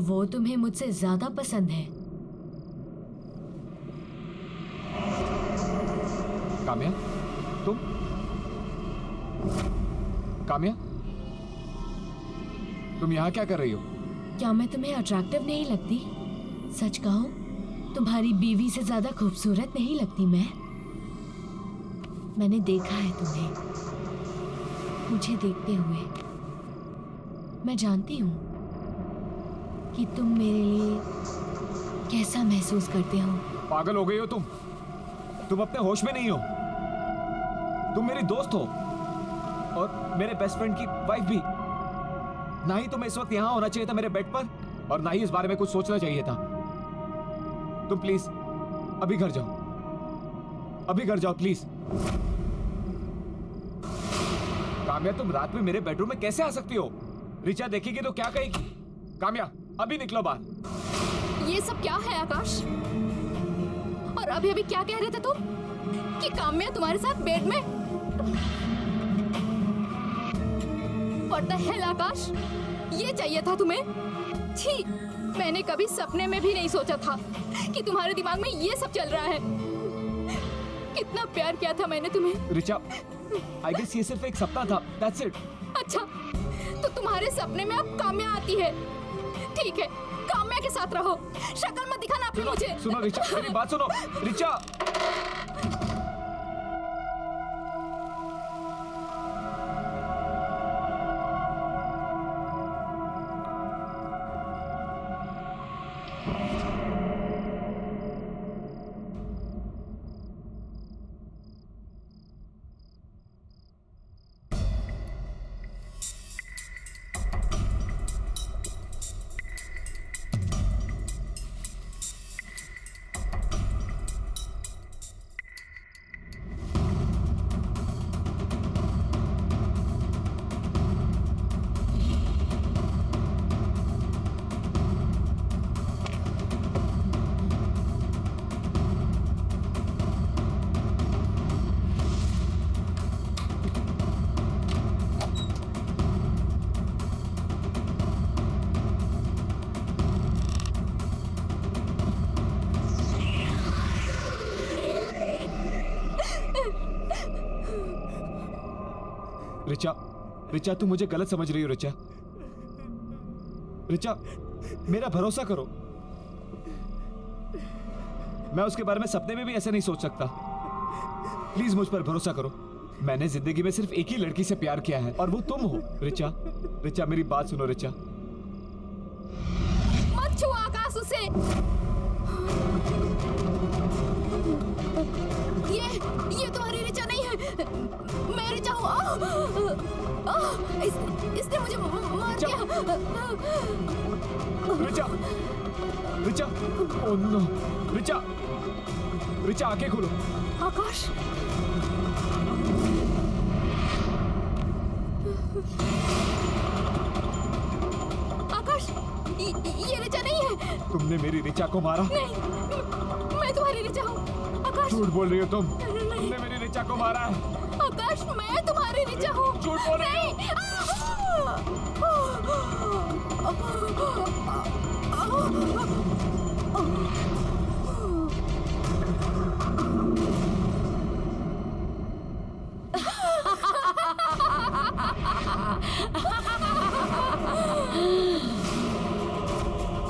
वो तुम्हें मुझसे ज्यादा पसंद है। काम्या, तुम? काम्या, तुम यहाँ क्या कर रही हो? क्या मैं तुम्हें अट्रैक्टिव नहीं लगती? सच कहो, तुम्हारी बीवी से ज्यादा खूबसूरत नहीं लगती मैं? मैंने देखा है तुम्हें, मुझे देखते हुए। मैं जानती हूँ कि तुम मेरे लिए कैसा महसूस करते हो। पागल हो गई हो तुम? तुम अपने होश में नहीं हो। तुम मेरी दोस्त हो और मेरे बेस्ट फ्रेंड की वाइफ भी। ना ही तुम्हें इस वक्त यहां होना चाहिए था मेरे बेड पर, और ना ही इस बारे में कुछ सोचना चाहिए था। तुम प्लीज अभी घर जाओ, अभी घर जाओ प्लीज। काम्या, तुम रात में मेरे बेडरूम में कैसे आ सकती हो? रिचा देखेगी तो क्या कहेगी? काम्या, अभी निकलो बाहर। ये सब क्या है आकाश? और अभी अभी क्या कह रहे थे तुम कि काम्या तुम्हारे साथ बेड में? What the hell आकाश, ये चाहिए था तुम्हें? छी, मैंने कभी सपने में भी नहीं सोचा था कि तुम्हारे दिमाग में ये सब चल रहा है। कितना प्यार किया था मैंने तुम्हें। रिचा, आई गेस ये सिर्फ एक सपना था, that's it। अच्छा, तो तुम्हारे सपने में अब काम्या आती है। ठीक है, काम्या के साथ रहो, शक्ल मत दिखाना अपनी मुझे। सुनो रिचा, मेरी बात सुनो। रिचा, रिचा, रिचा, तुम मुझे गलत समझ रही हो। रिचा, रिचा, मेरा भरोसा करो। मैं उसके बारे में सपने में भी ऐसे नहीं सोच सकता। प्लीज मुझ पर भरोसा करो। मैंने जिंदगी में सिर्फ एक ही लड़की से प्यार किया है और वो तुम हो। रिचा, रिचा, मेरी बात सुनो। रिचा, मत छुओ आकाश उसे। ये तुम्हारी रिचा नहीं है। मैं रिचा हूँ। इसने मुझे मार दिया। Richa, Richa, oh no. रिचा, रिचा, आंखें खोलो। आकाश, आकाश, ये रिचा नहीं है। तुमने मेरी रिचा को मारा? नहीं, मैं तुम्हारी रिचा हूँ। आकाश, झूठ बोल रही हो तुम। तुमने मेरी रिचा को मारा है। आकाश, मैं तुम्हारी रिचा हूँ। झूठ बोल रही हो।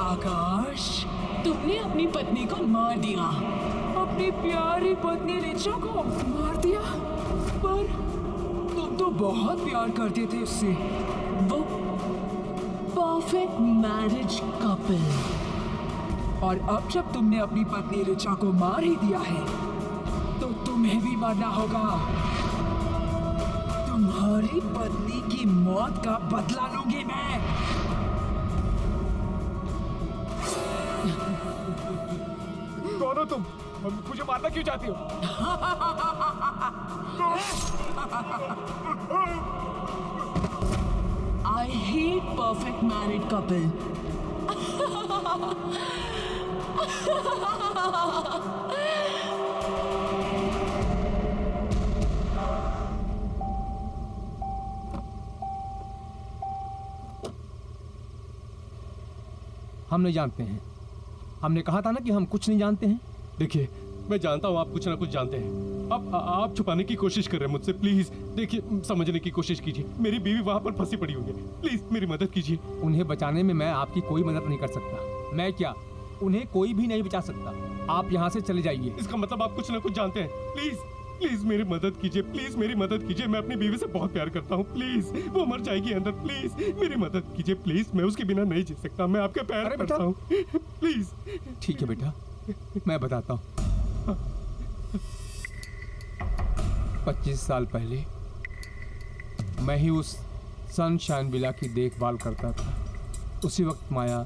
आकाश, तुमने अपनी पत्नी को मार दिया। अपनी प्यारी पत्नी रिचा को मार दिया? पर तुम तो बहुत प्यार करते थे उससे। वो परफेक्ट मैरिज कपल। और अब जब तुमने अपनी पत्नी रिचा को मार ही दिया है तो तुम्हें भी मरना होगा। तुम्हारी पत्नी की मौत का बदला लूंगी मैं। कौन हो तुम? मुझे मारना क्यों चाहती हो? I hate perfect married couple. हम नहीं जानते हैं। हमने कहा था ना कि हम कुछ नहीं जानते हैं। देखिए, मैं जानता हूँ आप कुछ ना कुछ जानते हैं। अब आप छुपाने की कोशिश कर रहे हैं मुझसे। प्लीज देखिए, समझने की कोशिश कीजिए। मेरी बीवी वहाँ पर फंसी पड़ी हुई है। प्लीज मेरी मदद कीजिए। उन्हें बचाने में मैं आपकी कोई मदद नहीं कर सकता। मैं क्या, उन्हें कोई भी नहीं बचा सकता। आप यहाँ से चले जाइए। इसका मतलब आप कुछ ना कुछ जानते हैं। प्लीज प्लीज मेरी मदद कीजिए। प्लीज मेरी मदद कीजिए। मैं अपनी बीवी से बहुत प्यार करता हूँ। प्लीज, वो मर जाएगी अंदर। प्लीज मेरी मदद कीजिए। प्लीज, मैं उसके बिना नहीं जी सकता। मैं आपके पैर पड़ता हूँ। प्लीज। ठीक है बेटा, मैं बताता हूँ। 25 साल पहले मैं ही उस सनशाइन विला की देखभाल करता था। उसी वक्त माया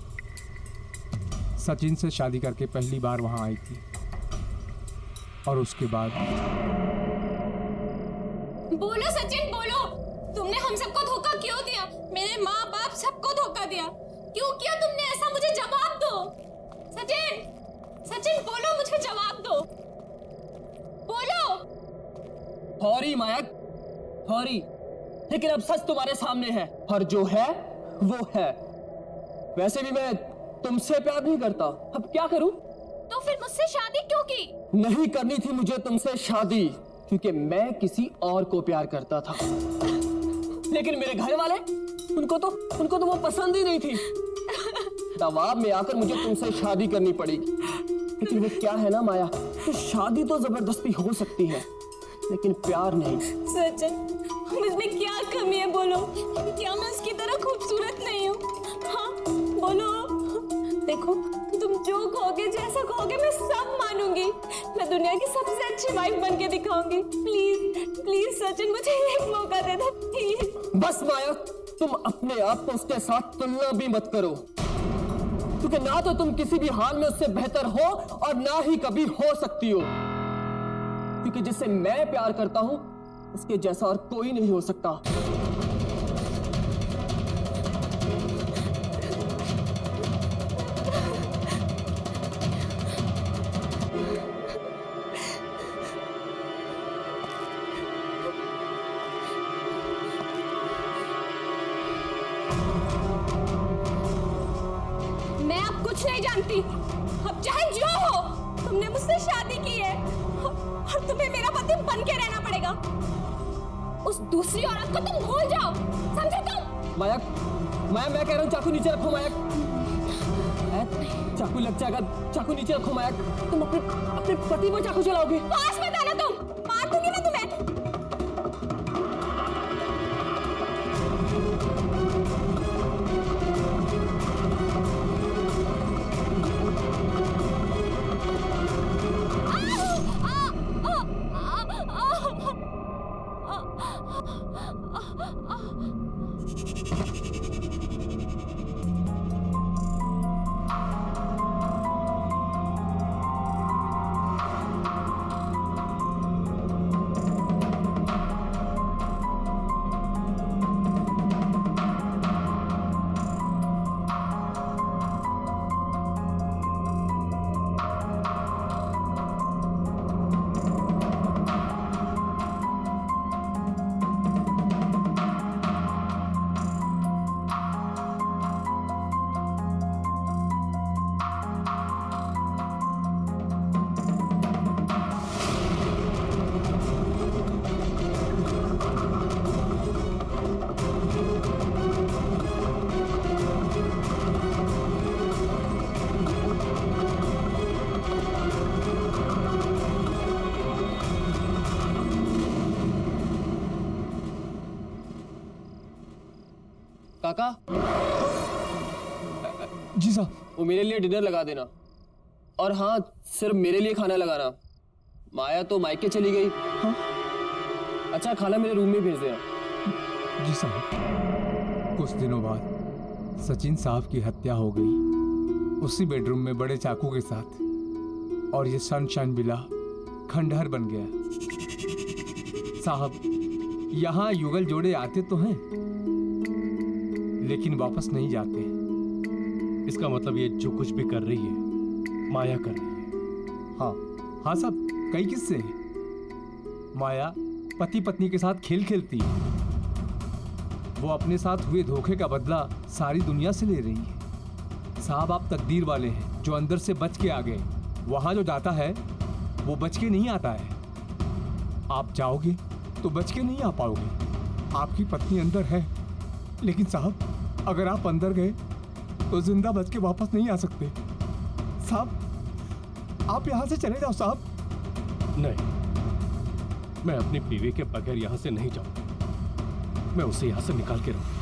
सचिन से शादी करके पहली बार वहां आई थी। और उसके बाद बोलो सचिन, बोलो, तुमने हम सबको धोखा क्यों दिया? मेरे माँ बाप सबको धोखा दिया। क्यों किया तुमने ऐसा? मुझे जवाब दो सचिन। सचिन बोलो, मुझे जवाब दो, बोलो। सॉरी मायक, सॉरी, लेकिन अब सच तुम्हारे सामने है और जो है वो है। वैसे भी मैं तुमसे प्यार नहीं करता, अब क्या करूं? तो फिर मुझसे शादी क्यों की? नहीं करनी थी मुझे तुमसे शादी, क्योंकि मैं किसी और को प्यार करता था। लेकिन मेरे घर वाले, उनको तो वो पसंद ही नहीं थी। दबाव में आकर मुझे तुमसे शादी करनी पड़ेगी। लेकिन वो क्या है ना माया, तो शादी तो जबरदस्ती हो सकती है, लेकिन प्यार नहीं। सचिन, मुझमें क्या कमी है बोलो? क्या मैं उसकी तरह खूबसूरत नहीं हूँ? हाँ बोलो। देखो, तुम जो कहोगे, जैसा कहोगे, मैं सब मानूंगी। मैं दुनिया की सबसे अच्छी वाइफ बन के दिखाऊंगी। प्लीज प्लीज सचिन, मुझे एक मौका दे दो प्लीज। बस माया, तुम अपने आप को उसके साथ तुलना भी मत करो, क्योंकि ना तो तुम किसी भी हाल में उससे बेहतर हो और ना ही कभी हो सकती हो। क्योंकि जिससे मैं प्यार करता हूं, उसके जैसा और कोई नहीं हो सकता। मैं अब कुछ नहीं जानती। अब चाहे जो हो, तुमने मुझसे शादी की है और तुम्हें मेरा पति बन के रहना पड़ेगा। उस दूसरी औरत को तुम भूल जाओ, समझे तुम? माया, मैं कह रहा हूँ चाकू नीचे रखो माया। चाकू लग जाएगा, चाकू नीचे रखो माया। तुम अपने पति पर चाकू चलाओगे? पास मत आना, तुम मार दूंगी मैं तुम्हें। काका, जी साहब। वो मेरे लिए डिनर लगा देना, और हाँ, सिर्फ मेरे लिए खाना लगाना। माया तो मायके चली गई। हाँ? अच्छा, खाना मेरे रूम में भेज देना। जी साहब। कुछ दिनों बाद सचिन साहब की हत्या हो गई, उसी बेडरूम में बड़े चाकू के साथ, और ये सनशाइन विला खंडहर बन गया। साहब, यहाँ युगल जोड़े आते तो हैं, लेकिन वापस नहीं जाते। इसका मतलब ये जो कुछ भी कर रही है, माया कर रही है। हाँ साहब, कई किस्से हैं। माया पति पत्नी के साथ खेल खेलती है। वो अपने साथ हुए धोखे का बदला सारी दुनिया से ले रही है। साहब आप तकदीर वाले हैं जो अंदर से बच के आ गए। वहां जो जाता है वो बच के नहीं आता है। आप जाओगे तो बच के नहीं आ पाओगे। आपकी पत्नी अंदर है, लेकिन साहब अगर आप अंदर गए तो जिंदा बच के वापस नहीं आ सकते। साहब आप यहां से चले जाओ साहब। नहीं, मैं अपनी बीवी के बगैर यहां से नहीं जाऊंगा। मैं उसे यहां से निकाल के रहूंगा।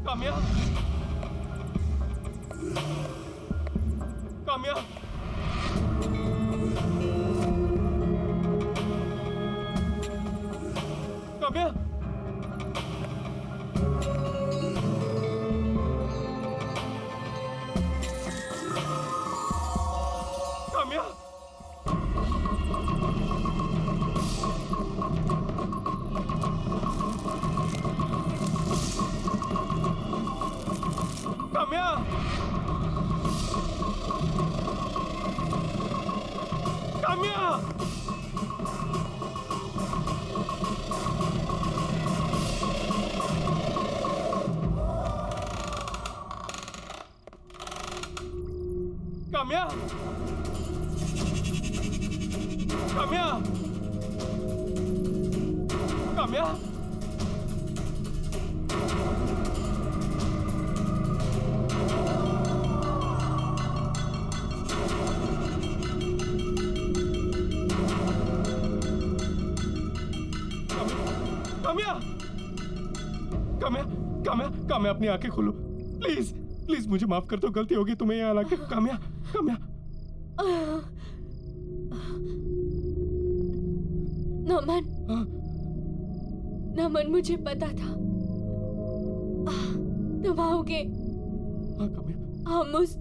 काम्या, काम्या, काम्या, काम्या, काम्या, काम्या, काम्या, काम्या, काम्या, काम्या, काम्या, काम्या, काम्या, अपनी आंखें खोलो प्लीज, प्लीज मुझे माफ कर दो, गलती होगी तुम्हें यहाँ लाके। काम्या, काम्या, नमन, हाँ? नमन मुझे पता था तुम आओगे। हाँ काम्या, हम उस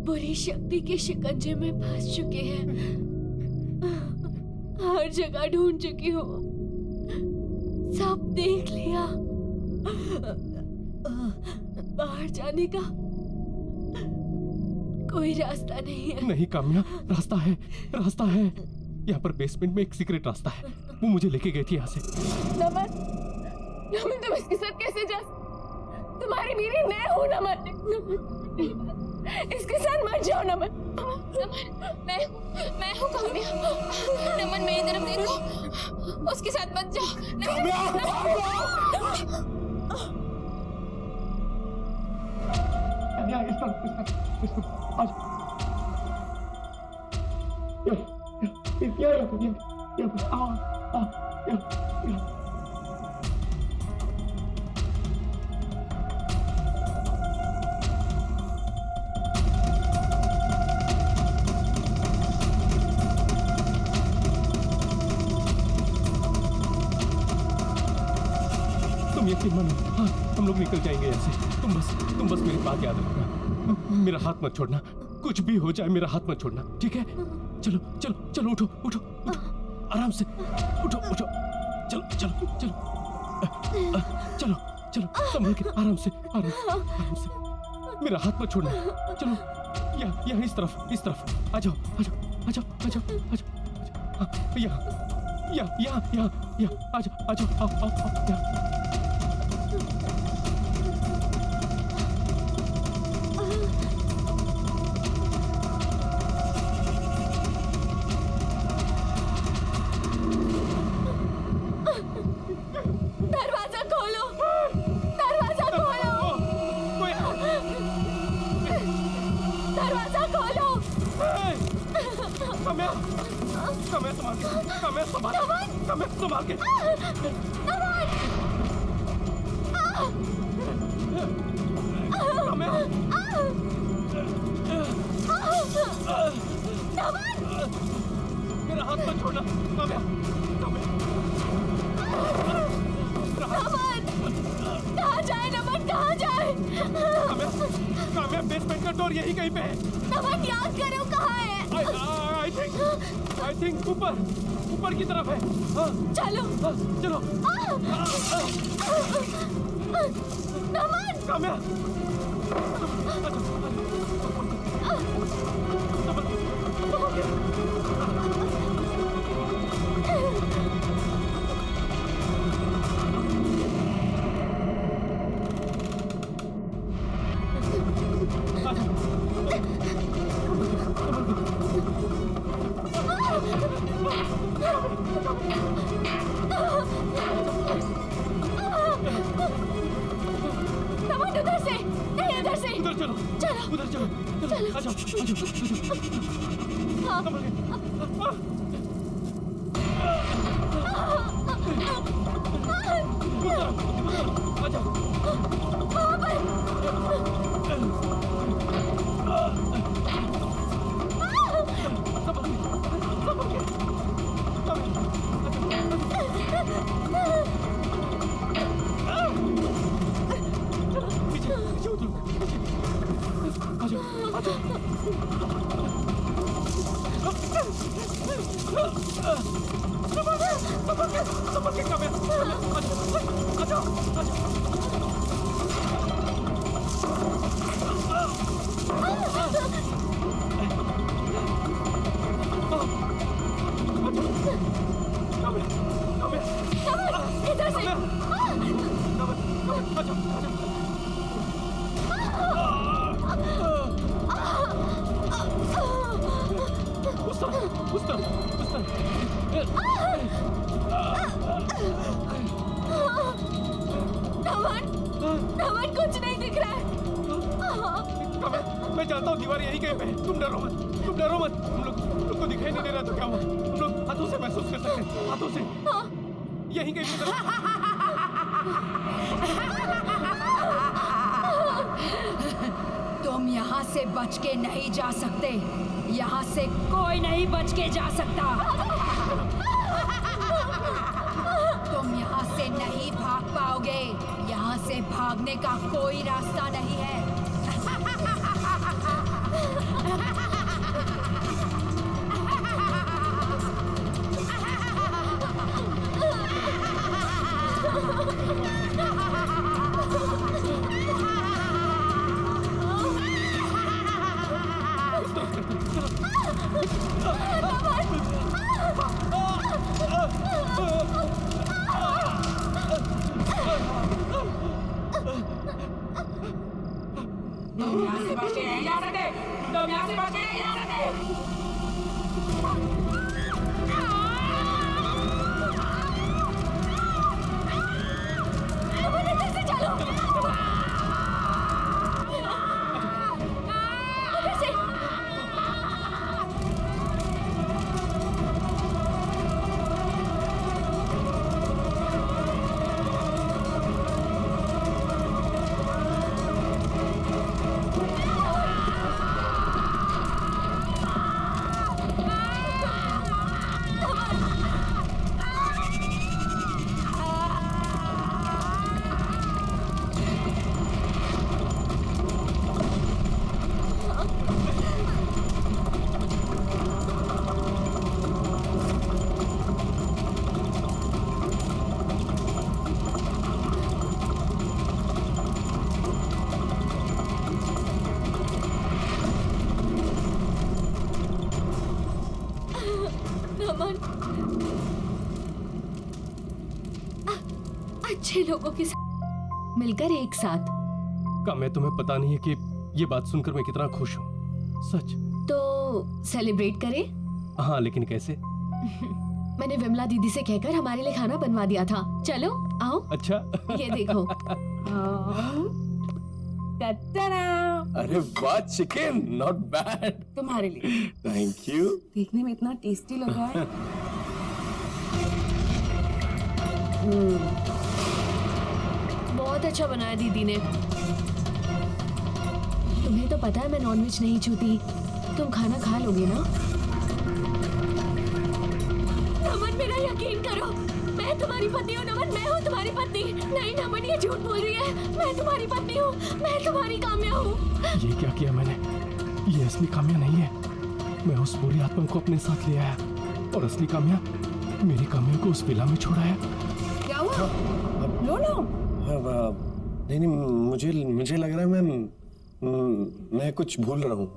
बुरी शक्ति के शिकंजे में फंस चुके हैं। हर जगह ढूंढ चुकी हूँ, सब देख लिया। बाहर जाने का कोई रास्ता नहीं है। नहीं काम्या, रास्ता है, रास्ता है। यहाँ पर बेसमेंट में एक सीक्रेट रास्ता है, वो मुझे लेके गई थी यहाँ से। नमन, नमन तुम इसके साथ कैसे जा? तुम्हारी बीवी मैं हूँ नमन। इसके साथ मत जाओ नमन। नमन, मैं हूँ काम्या। नमन मेरी तरफ देखो, उसके साथ मत जाओ। तुम यकीन मानो, हाँ हम लोग निकल जाएंगे यहाँ से। तुम बस मेरी बात याद रखना, मेरा हाथ मत छोड़ना। कुछ भी हो जाए मेरा हाथ मत छोड़ना, ठीक है? चलो चलो चलो, उठो उठो उठो, आराम से उठो उठो, चलो चलो चलो चलो चलो, संभल के, आराम से आराम से। मेरा हाथ मत छोड़ना। चलो यहाँ इस तरफ आ जाओ आ जाओ आ जाओ आ जाओ आ जाओ, हाँ यहाँ आ जाओ आओ यहाँ। दरवाजा खोलो, दरवाजा खोलो, दरवाजा खोलो। काम्या, काम्या संभाल के, काम्या संभाल के। काम्या, मेरा हाथ मत छोड़ना काम्या, नमन, कहाँ जाए नमन, कहाँ जाए? काम्या, बेसमेंट बेसमेंट का डोर यही कहीं पे है। नमन याद करो कहाँ है। आई थिंक ऊपर की तरफ है। हाँ, चलो चलो। नमन काम्या, नमन उधर से नहीं, इधर से। उधर चलो, चलो उधर चलो, चलो। आ जाओ, आ जाओ। हाँ। आ जाओ। पीछे उतरो, पीछे। आ जाओ, आ जाओ। संभल के काम्या, आ जाओ, आ जाओ। इधर से। नमन कुछ नहीं दिख रहा है। मैं जानता हूँ दीवार यही कहीं पे है। तुम डरो मत। हम लोग को दिखाई नहीं दे रहा तो क्या हुआ? हम लोग हाथों से महसूस कर सकते हैं, हाथों से। यही कहीं पे तुम यहाँ से बच के नहीं जा सकते। यहाँ से कोई नहीं बच के जा सकता। तुम यहाँ से नहीं भाग पाओगे। यहाँ से भागने का कोई रास्ता नहीं है। तुम यहाँ से बच के नहीं जा सकते। तुम यहाँ से बच के नहीं जा सकते। अच्छे लोगों के साथ मिलकर एक साथ। काम्या, तुम्हें पता नहीं है कि ये बात सुनकर मैं कितना खुश हूँ। सच। तो सेलिब्रेट करें? हाँ, लेकिन कैसे? मैंने विमला दीदी से कहकर हमारे लिए खाना बनवा दिया था। चलो आओ। अच्छा। ये देखो। अरे वाह, चिकन नॉट बैड। तुम्हारे लिए। Thank you. देखने में इतना टेस्टी लग रहा है। बहुत अच्छा बनाया दीदी ने। तुम्हें तो पता है मैं नॉनवेज नहीं छूती। तुम खाना खा लोगे ना? नमन मेरा यकीन करो, मैं तुम्हारी पत्नी हूँ नमन, मैं हूँ तुम्हारी पत्नी। नहीं नमन ये झूठ बोल रही है, मैं तुम्हारी पत्नी हूँ, मैं तुम्हारी काम्या हूँ। ये क्या किया मैंने? ये असली काम्या नहीं है। मैं उस बुरी आत्मा को अपने साथ ले आया और असली काम्या मेरी काम्या को उस विला में छोड़ाया। क्या हुआ? लो लो। नहीं मुझे लग रहा है मैं कुछ भूल रहा हूँ।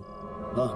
हाँ